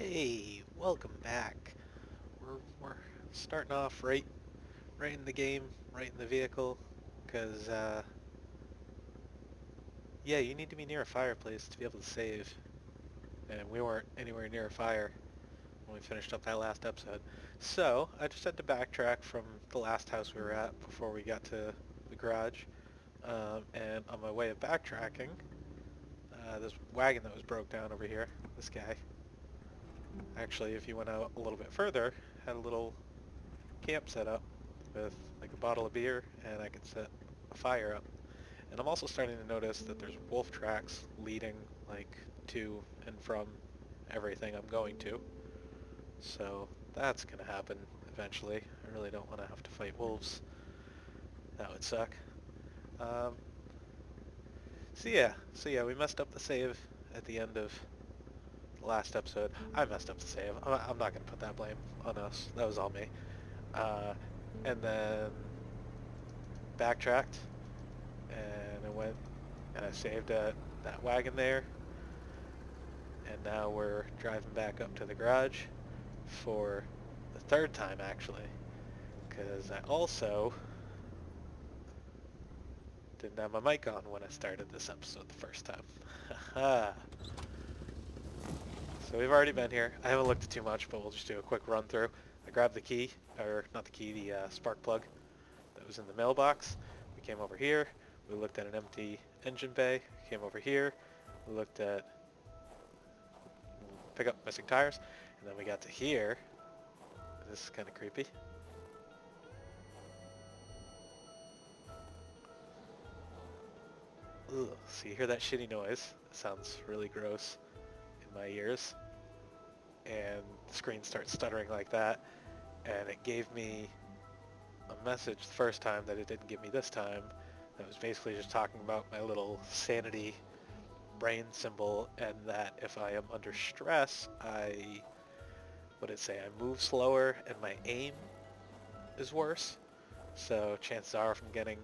Hey, welcome back. We're starting off right in the game, right in the vehicle, because yeah, you need to be near a fireplace to be able to save, and we weren't anywhere near a fire when we finished up that last episode. So I just had to backtrack from the last house we were at before we got to the garage, and on my way of backtracking, this wagon that was broke down over here, this guy, actually, if you went out a little bit further, had a little camp set up with like a bottle of beer, and I could set a fire up. And I'm also starting to notice that there's wolf tracks leading like to and from everything I'm going to. So that's gonna happen eventually. I really don't want to have to fight wolves. That would suck. Um, so yeah, we messed up the save at the end of the last episode. I messed up the save. I'm not gonna put that blame on us. That was all me. Uh, and then backtracked and I went and I saved at that wagon there, and now we're driving back up to the garage for the third time actually, because I also didn't have my mic on when I started this episode the first time. So we've already been here. I haven't looked at too much, but we'll just do a quick run through. I grabbed the key, or not the key, the spark plug that was in the mailbox. We came over here. We looked at an empty engine bay. Came over here. We looked at pick up missing tires, and then we got to here. This is kind of creepy. Ugh, so you hear that shitty noise? It sounds really gross in my ears. And the screen starts stuttering like that. And it gave me a message the first time that it didn't give me this time. That was basically just talking about my little sanity brain symbol, and that if I am under stress, what did it say? I move slower and my aim is worse. So chances are if I'm getting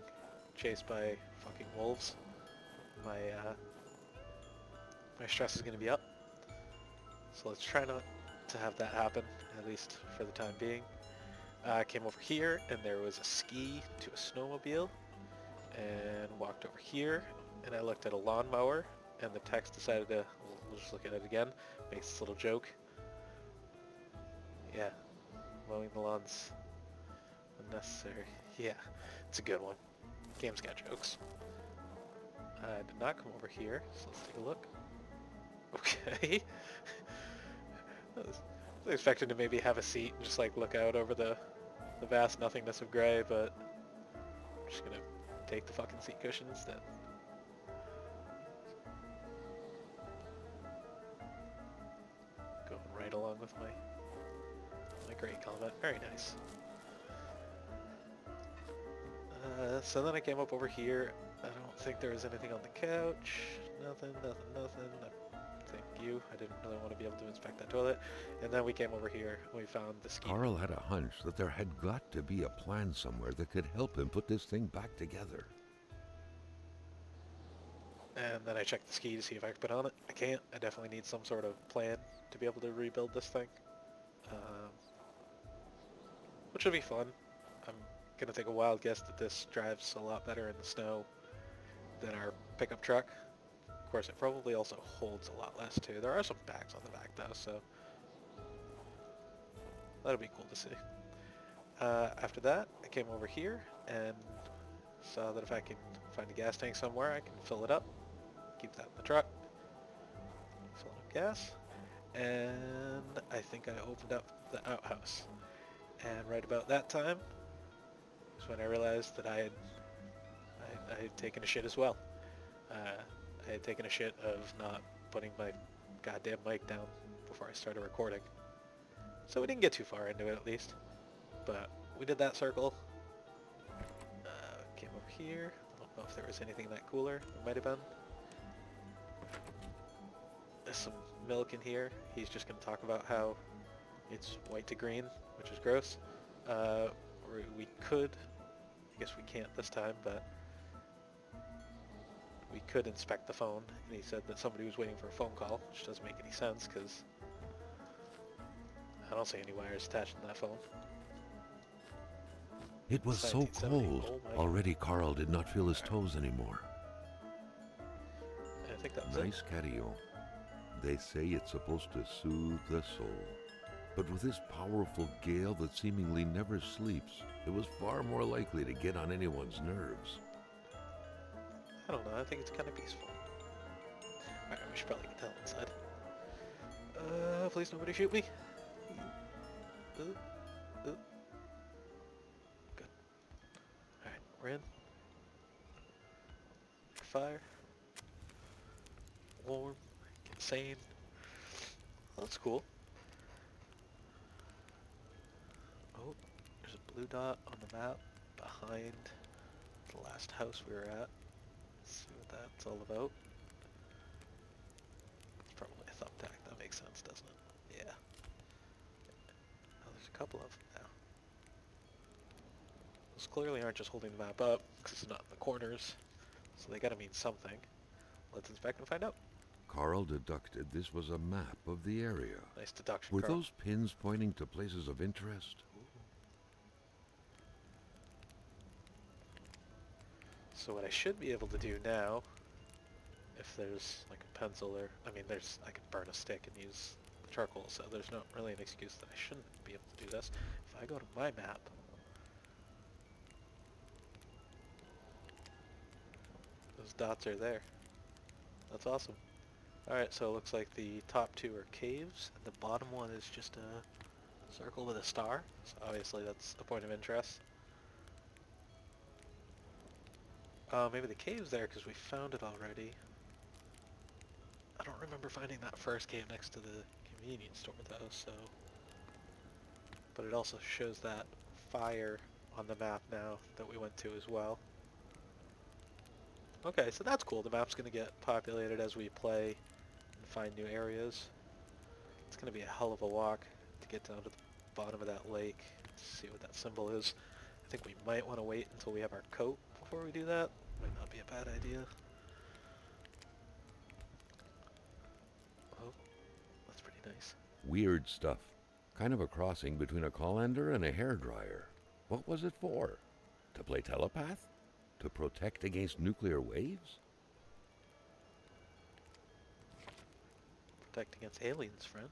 chased by fucking wolves, my my stress is going to be up. So let's try not to have that happen, at least for the time being. I came over here and there was a ski to a snowmobile, and walked over here and I looked at a lawnmower, and the text decided to, we'll just look at it again, makes this little joke. Yeah, mowing the lawn's unnecessary. Yeah, it's a good one. Game's got jokes. I did not come over here, so let's take a look. Okay. I was expecting to maybe have a seat and just like look out over the vast nothingness of gray, but I'm just gonna take the fucking seat cushion instead. Going right along with my great comment. Very nice. So then I came up over here. I don't think there was anything on the couch. Nothing. Thank you. I didn't really want to be able to inspect that toilet. And then we came over here and we found the ski. Carl had a hunch that there had got to be a plan somewhere that could help him put this thing back together. And then I checked the ski to see if I could put on it. I can't. I definitely need some sort of plan to be able to rebuild this thing. Um, which will be fun. I'm going to take a wild guess that this drives a lot better in the snow than our pickup truck. Of course, it probably also holds a lot less too. There are some bags on the back though, so that'll be cool to see. After that, I came over here and saw that if I can find a gas tank somewhere, I can fill it up, keep that in the truck, fill up gas, and I think I opened up the outhouse. And right about that time is when I realized that I had taken a shit as well. I had taken a shit of not putting my goddamn mic down before I started recording. So we didn't get too far into it at least. But we did that circle. Came over here. I don't know if there was anything that cooler. There might have been. There's some milk in here. He's just going to talk about how it's white to green, which is gross. We could, I guess we can't this time, but we could inspect the phone, and he said that somebody was waiting for a phone call, which doesn't make any sense, because don't see any wires attached to that phone. It was It's so 1970. cold, Oh my. already Carl did not feel his toes anymore. I think that was it. Nice catio. They say it's supposed to soothe the soul. But with this powerful gale that seemingly never sleeps, it was far more likely to get on anyone's nerves. I don't know, I think it's kind of peaceful. Alright, we should probably get the hell inside. Please nobody shoot me. Good. Alright, we're in. Fire. Warm. Insane. Well, that's cool. Oh, there's a blue dot on the map behind the last house we were at. Let's see what that's all about. It's probably a thumbtack. That makes sense, doesn't it? Yeah. Oh, there's a couple of them now. Those clearly aren't just holding the map up, because it's not in the corners. So they gotta mean something. Let's inspect and find out. Carl deducted this was a map of the area. Nice deduction, Were Carl. those pins pointing to places of interest? So what I should be able to do now, if there's like a pencil or, I mean I could burn a stick and use charcoal, so there's not really an excuse that I shouldn't be able to do this. If I go to my map, those dots are there. That's awesome. Alright, so it looks like the top two are caves, and the bottom one is just a circle with a star, so obviously that's a point of interest. Maybe the cave's there because we found it already. I don't remember finding that first cave next to the convenience store though, so... But it also shows that fire on the map now that we went to as well. Okay, so that's cool. The map's going to get populated as we play and find new areas. It's going to be a hell of a walk to get down to the bottom of that lake to see what that symbol is. I think we might want to wait until we have our coat before we do that. Might not be a bad idea. Oh, that's pretty nice. Weird stuff. Kind of a crossing between a colander and a hairdryer. What was it for? To play telepath? To protect against nuclear waves? Protect against aliens, friend.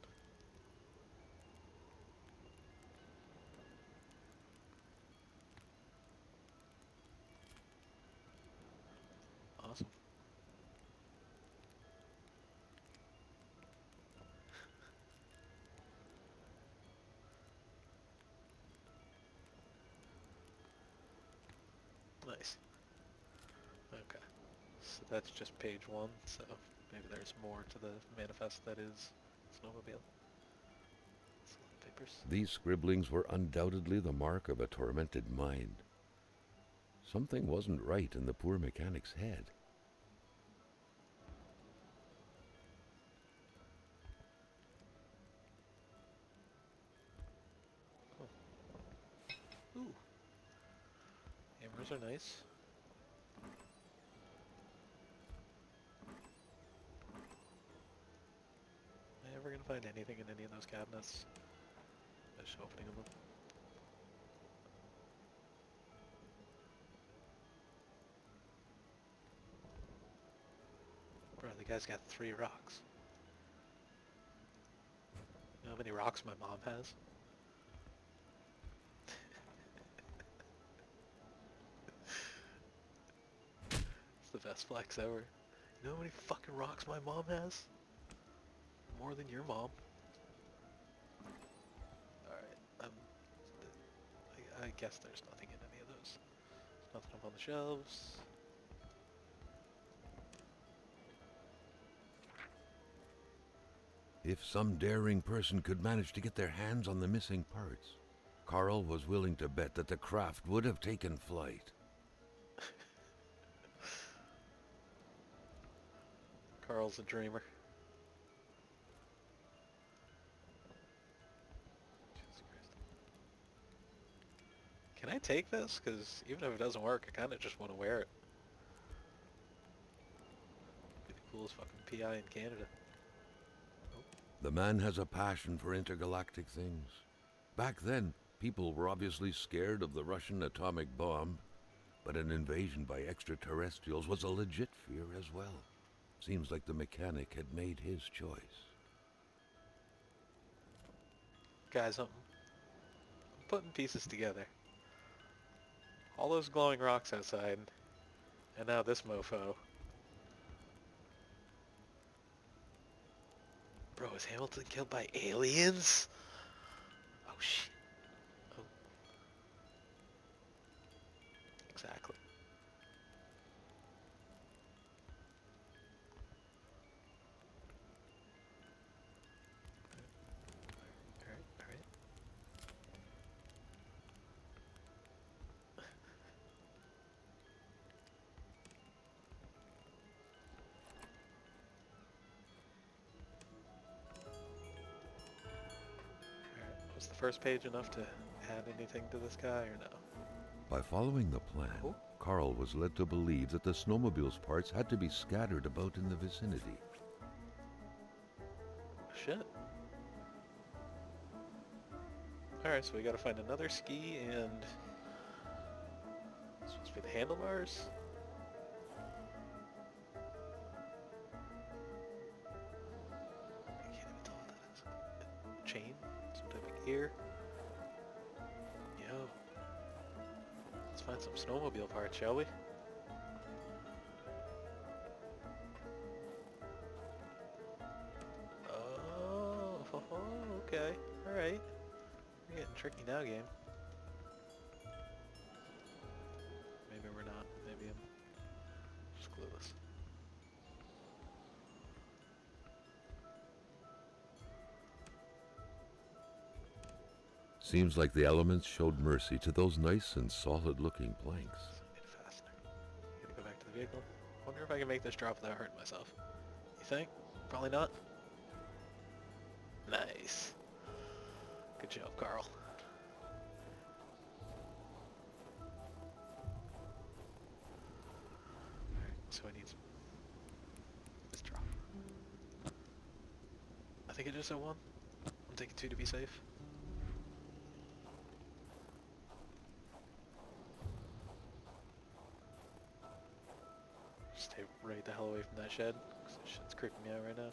Awesome. Nice. Okay. So that's just page one, so maybe there's more to the manifest that is snowmobile. Papers. These scribblings were undoubtedly the mark of a tormented mind. Something wasn't right in the poor mechanic's head. Oh. Ooh. Hammers are nice. Am I ever gonna find anything in any of those cabinets? Just opening them up. Bro, the guy's got 3 rocks. You know how many rocks my mom has? It's the best flex ever. You know how many fucking rocks my mom has? More than your mom. Alright, I guess there's nothing in any of those. There's nothing up on the shelves. If some daring person could manage to get their hands on the missing parts, Carl was willing to bet that the craft would have taken flight. Carl's a dreamer. Jesus Christ. Can I take this? Because even if it doesn't work, I kind of just want to wear it. Be the coolest fucking PI in Canada. Oh. The man has a passion for intergalactic things. Back then, people were obviously scared of the Russian atomic bomb, but an invasion by extraterrestrials was a legit fear as well. Seems like the mechanic had made his choice. Guys, I'm putting pieces together. All those glowing rocks outside, and now this mofo. Bro, is Hamilton killed by aliens? Oh shit. Oh. Exactly. Alright, alright. Alright, was the first page enough to add anything to this guy or no? By following the plan, Oh. Carl was led to believe that the snowmobile's parts had to be scattered about in the vicinity. Shit. Alright, so we gotta find another ski and... It's supposed to be the handlebars? I can't even tell what that is. A chain? Some type of gear? Yo. Let's find some snowmobile parts, shall we? Oh, okay. Alright. We're getting tricky now, game. Maybe we're not. Maybe I'm just clueless. Seems like the elements showed mercy to those nice and solid-looking planks. So I need a fastener. Gotta go back to the vehicle. Wonder if I can make this drop without hurting myself. You think? Probably not. Nice. Good job, Carl. Alright, so I need this drop. I think it just said one. I'm taking two to be safe. Stay right the hell away from that shed, because that shit's creeping me out right now.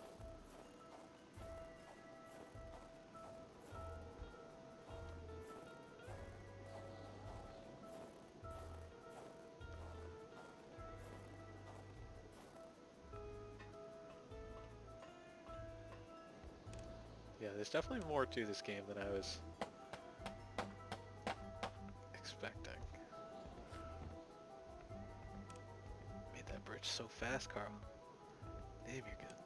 Yeah, there's definitely more to this game than I was expecting. Made that bridge so fast, Carl. Damn, you're good.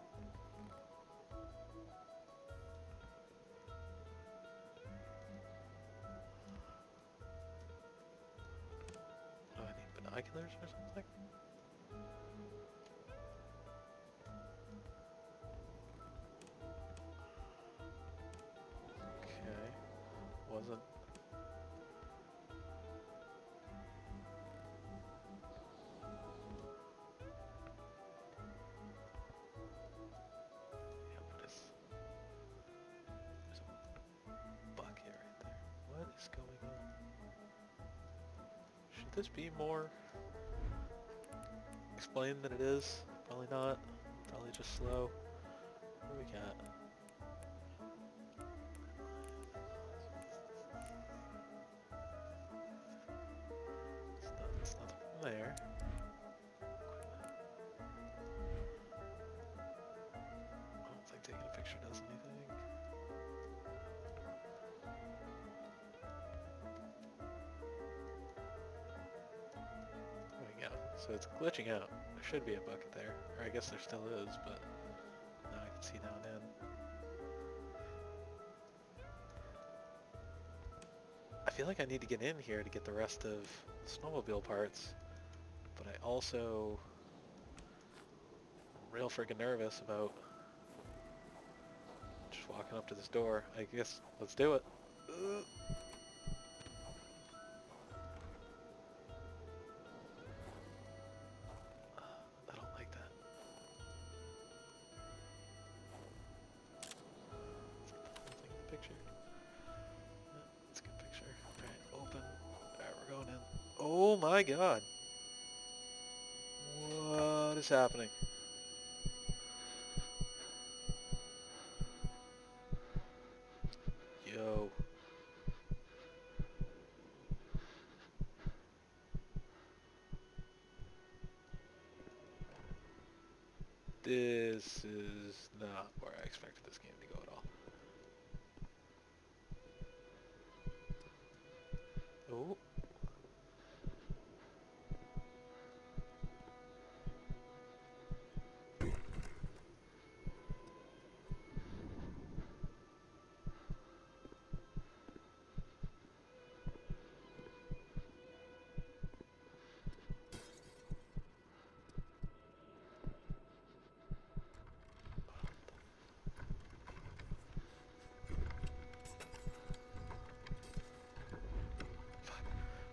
Oh, I need binoculars or something? Okay. Wasn't... Yeah, what is... There's a bucket right there. What is going on? Should this be more explained than it is? Probably not. Probably just slow. What do we got? It's nothing from there. I don't think taking a picture does anything. There we go. So it's glitching out. There should be a bucket there. Or I guess there still is, but now I can see down in. I feel like I need to get in here to get the rest of the snowmobile parts, but I also am real freaking nervous about just walking up to this door. I guess let's do it. I don't like that. picture. Yeah, that's a good picture. Alright, open. Alright, we're going in. Oh my god! What is happening? Yo. This is not where I expected this game to go at all. Oh.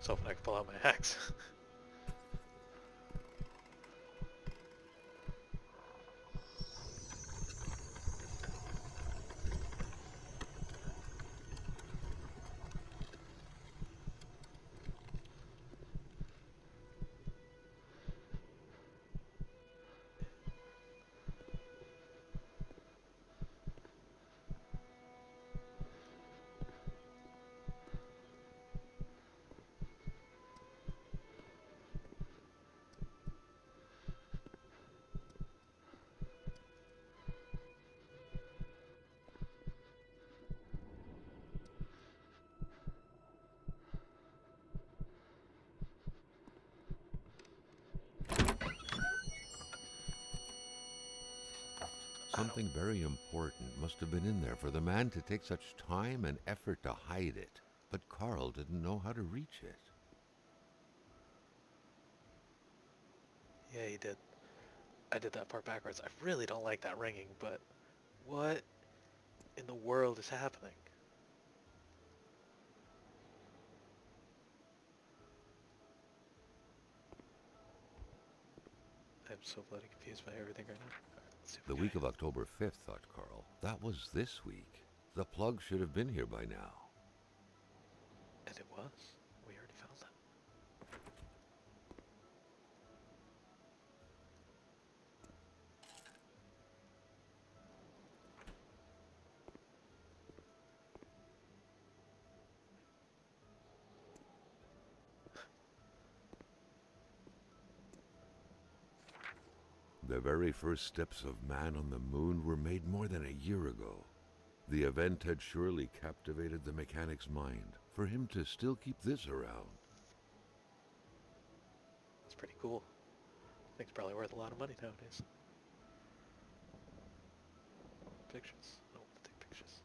So hoping I can pull out my axe. Something very important must have been in there for the man to take such time and effort to hide it. But Carl didn't know how to reach it. Yeah, he did. I did that part backwards. I really don't like that ringing, but what in the world is happening? I'm so bloody confused by everything right now. Alright, let's see if The we week can. of October 5th, thought Carl. That was this week. The plug should have been here by now. And it was. We already found that. The very first steps of man on the moon were made more than a year ago. The event had surely captivated the mechanic's mind for him to still keep this around. It's pretty cool. I think it's probably worth a lot of money nowadays. Pictures. No, we'll take pictures.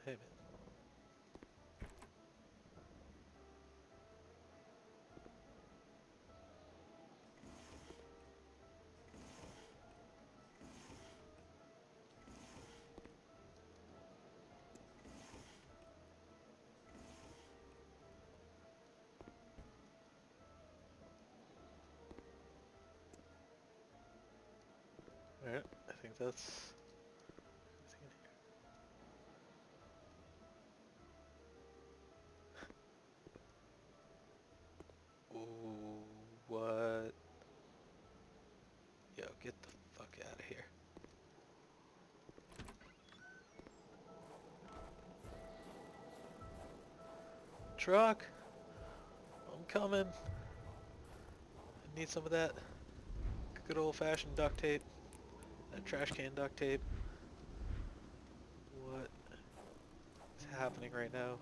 Hey man. Alright, I think that's everything in here. Ooh, what? Yo, get the fuck out of here. Truck! I'm coming. I need some of that good old-fashioned duct tape. That trash can duct tape. What is happening right now?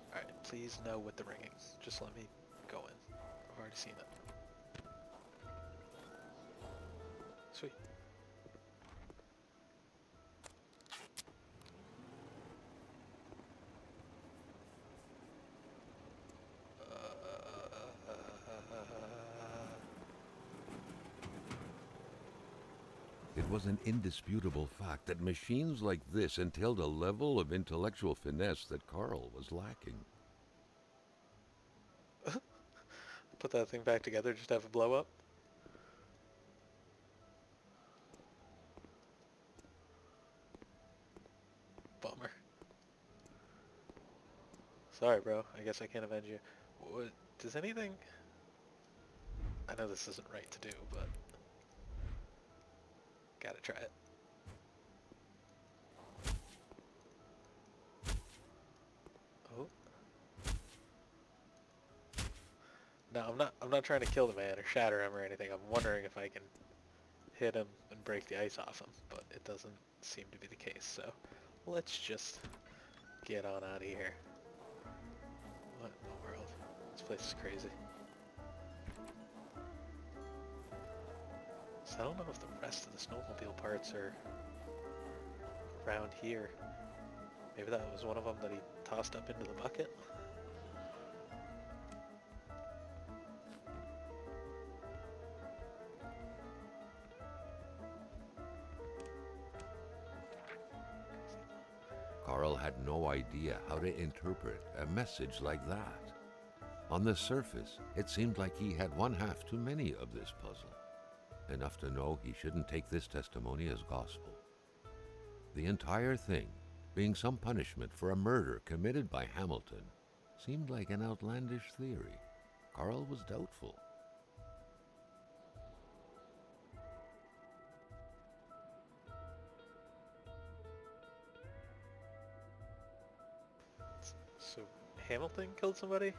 Alright, please no with the ringing. Just let me go in. I've already seen it. Sweet. It was an indisputable fact that machines like this entailed a level of intellectual finesse that Carl was lacking. Put that thing back together, just have it blow up. Bummer. Sorry, bro. I guess I can't avenge you. What, does anything... I know this isn't right to do, but... Gotta try it. Oh. No, I'm not trying to kill the man or shatter him or anything. I'm wondering if I can hit him and break the ice off him, but it doesn't seem to be the case, so let's just get on out of here. What in the world? This place is crazy. So I don't know if the rest of the snowmobile parts are around here. Maybe that was one of them that he tossed up into the bucket? Carl had no idea how to interpret a message like that. On the surface, it seemed like he had one half too many of this puzzle. Enough to know he shouldn't take this testimony as gospel. The entire thing, being some punishment for a murder committed by Hamilton, seemed like an outlandish theory. Carl was doubtful. So Hamilton killed somebody,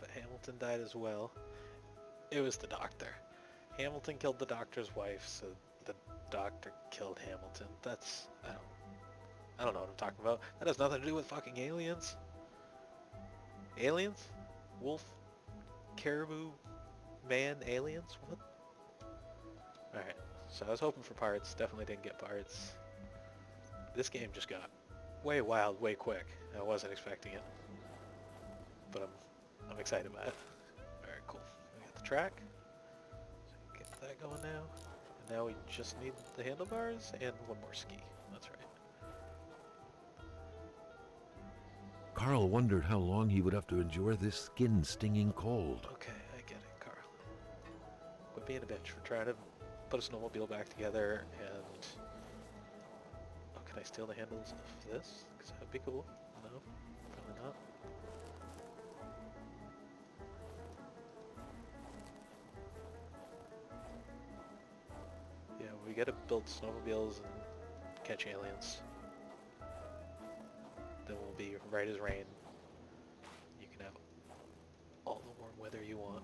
but Hamilton died as well. It was the doctor. Hamilton killed the doctor's wife, so the doctor killed Hamilton. I don't know what I'm talking about. That has nothing to do with fucking aliens. Aliens? Wolf? Caribou? Man? Aliens? What? Alright, so I was hoping for parts. Definitely didn't get parts. This game just got way wild, way quick. I wasn't expecting it. But I'm excited by it. Alright, cool. We got the track. So get that going now. And now we just need the handlebars and one more ski. That's right. Carl wondered how long he would have to endure this skin-stinging cold. Okay, I get it, Carl. Quit being a bitch. We're trying to put a snowmobile back together and... Oh, can I steal the handles of this? Because that would be cool. No, probably not. Yeah, we gotta build snowmobiles and catch aliens. Then we'll be right as rain. You can have all the warm weather you want.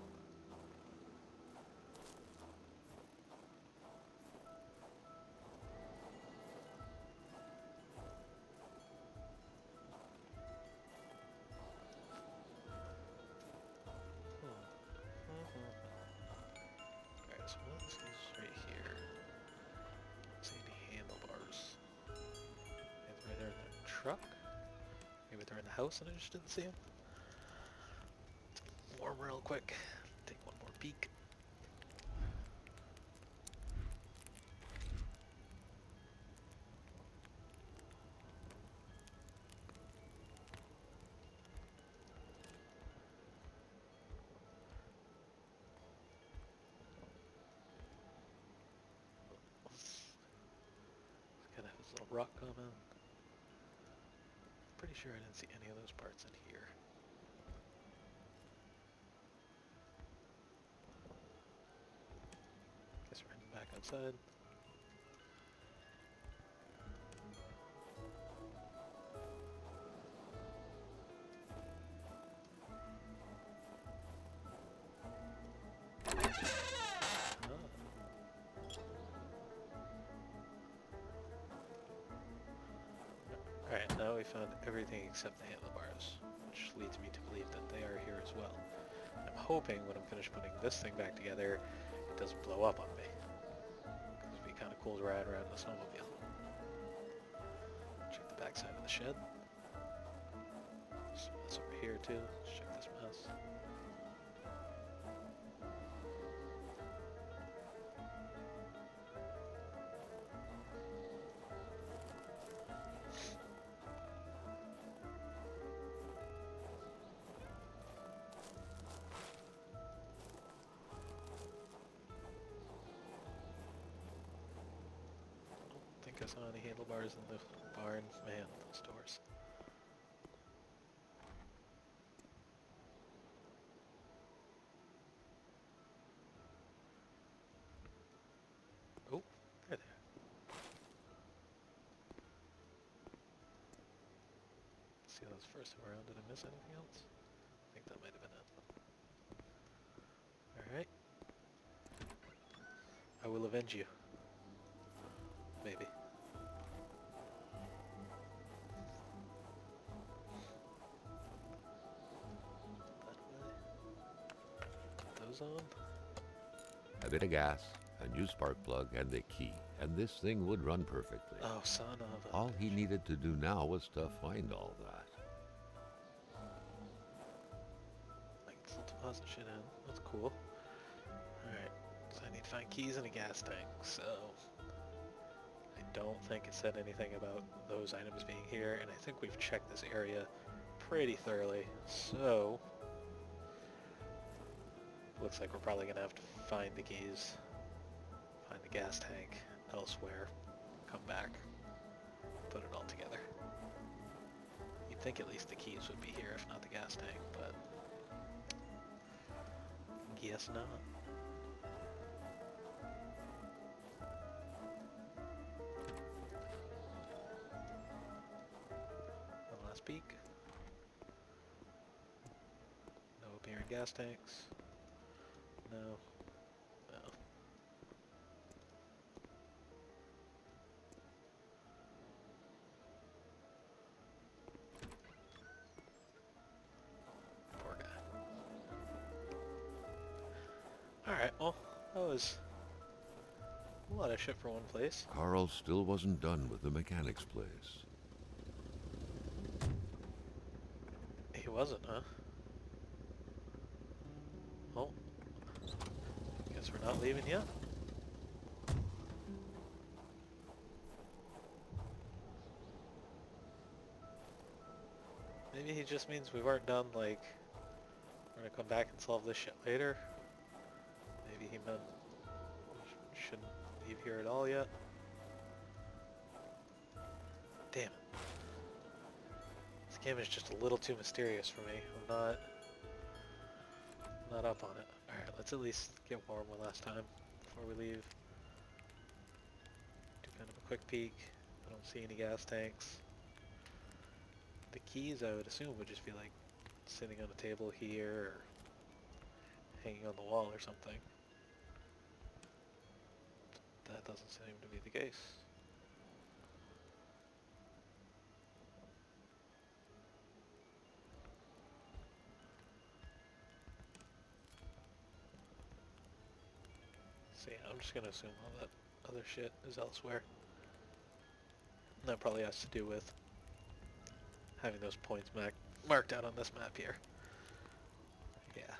Alright, so this is right here. Let's see any handlebars. Maybe they're in the truck? Maybe they're in the house and I just didn't see them. Warm real quick. Take one more peek. Kind of has a little rock comment. Pretty sure I didn't see any of those parts in here. Guess we're heading back outside. Alright, now we found everything except the handlebars, which leads me to believe that they are here as well. I'm hoping when I'm finished putting this thing back together, it doesn't blow up on me. Because it'd be kind of cool to ride around in a snowmobile. Check the back side of the shed. So that's over here too. Let's check this mess. I saw any handlebars in the barn. Man, those doors. Oh, there they are. See those first time around. Did I miss anything else? I think that might have been it. Alright. I will avenge you. Maybe. That way. Put those on. A bit of gas, a new spark plug, and the key, and this thing would run perfectly. Oh, son of a All he bitch. needed to do now was to find all that. I can still deposit shit in. That's cool. Alright. So I need to find keys and a gas tank. So I don't think it said anything about those items being here, and I think we've checked this area pretty thoroughly. So looks like we're probably gonna have to find the keys, find the gas tank elsewhere, come back, put it all together. You'd think at least the keys would be here, if not the gas tank, but guess not. One last peek. No appearing gas tanks. No. No. Poor guy. Alright, well, that was a lot of shit for one place. Carl still wasn't done with the mechanic's place. He wasn't, huh? Well, guess we're not leaving yet. Maybe he just means we weren't done, like, we're gonna come back and solve this shit later. Maybe he meant we shouldn't leave here at all yet. Damn it. This game is just a little too mysterious for me. I'm not up on it. Alright, let's at least get warm one last time before we leave. Do kind of a quick peek. I don't see any gas tanks. The keys, I would assume, would just be like sitting on a table here or hanging on the wall or something. That doesn't seem to be the case. So yeah, I'm just gonna assume all that other shit is elsewhere. And that probably has to do with having those points marked out on this map here. Yeah,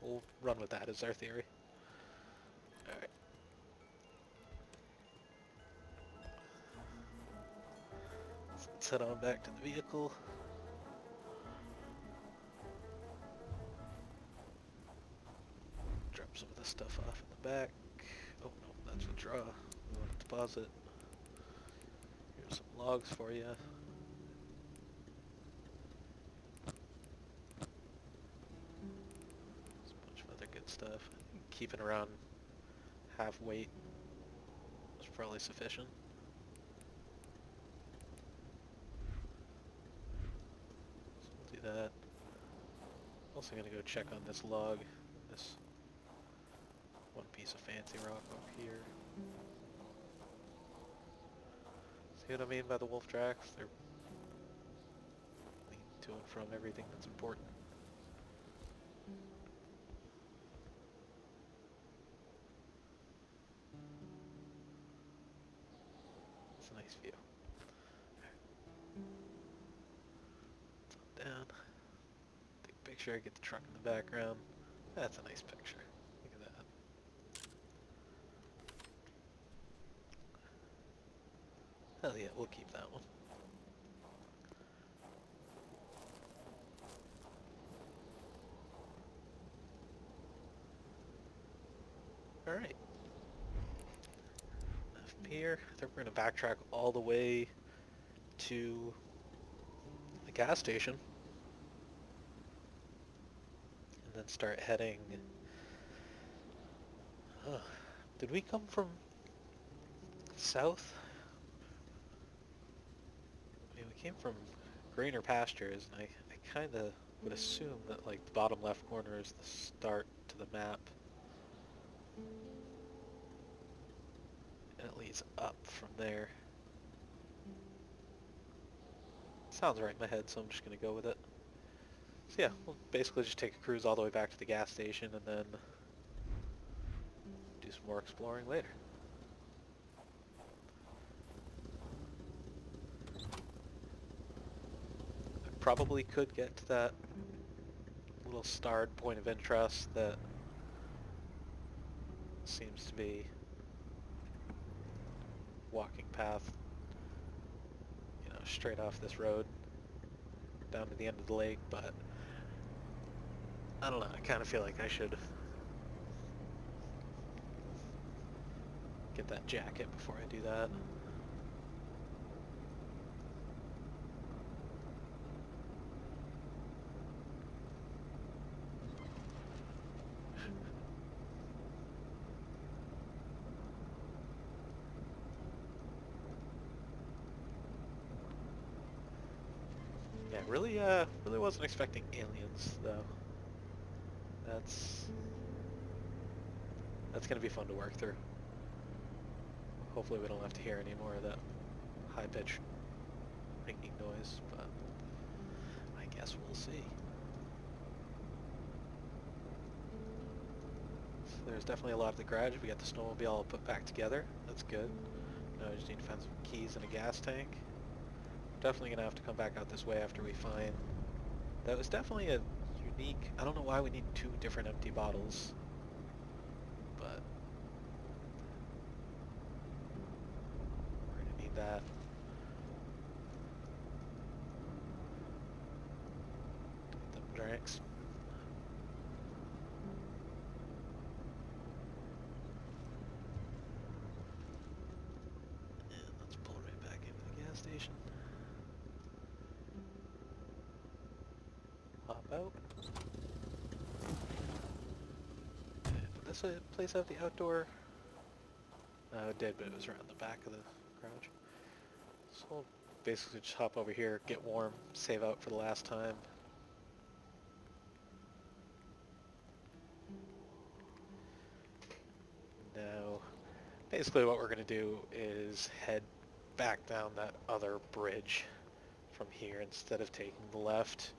we'll run with that as our theory. Alright. Let's head on back to the vehicle. Drop some of this stuff off in the back. Oh no, that's withdraw. We want to deposit. Here's some logs for you. There's a bunch of other good stuff. Keeping around half weight is probably sufficient. So we'll do that. Also gonna go check on this log. This one piece of fancy rock up here. See what I mean by the wolf tracks? They're leading to and from everything that's important. It's a nice view. Down. Take a picture, get the truck in the background. That's a nice picture. Look at that. Hell yeah, we'll keep that one. Alright. Enough here. I think we're going to backtrack all the way to the gas station and then start heading. Huh. Did we come from south? I mean, we came from greener pastures, and I kind of would assume that like the bottom left corner is the start to the map, and it leads up from there. Sounds right in my head, so I'm just going to go with it. So yeah, we'll basically just take a cruise all the way back to the gas station and then do some more exploring later. I probably could get to that little starred point of interest that seems to be walking path, you know, straight off this road down to the end of the lake, but I don't know, I kind of feel like I should get that jacket before I do that. Yeah, really wasn't expecting aliens though. That's gonna be fun to work through. Hopefully we don't have to hear any more of that high-pitched ringing noise, but I guess we'll see. So there's definitely a lot of the garage. We got the snowmobile all put back together. That's good. Now I just need to find some keys and a gas tank. Definitely gonna have to come back out this way after we find... That was definitely a unique... I don't know why we need two different empty bottles, but we're gonna need that. Get them drinks. And let's pull right back into the gas station. Hop out. Did this place have the outdoor? No, it did, but it was around the back of the garage. So we'll basically just hop over here, get warm, save out for the last time. Now, basically what we're going to do is head back down that other bridge from here instead of taking the left.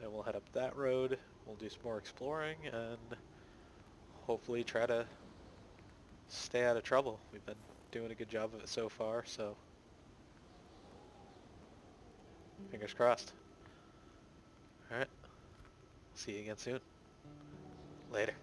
And we'll head up that road, we'll do some more exploring, and hopefully try to stay out of trouble. We've been doing a good job of it so far, so fingers crossed. Alright, see you again soon. Later.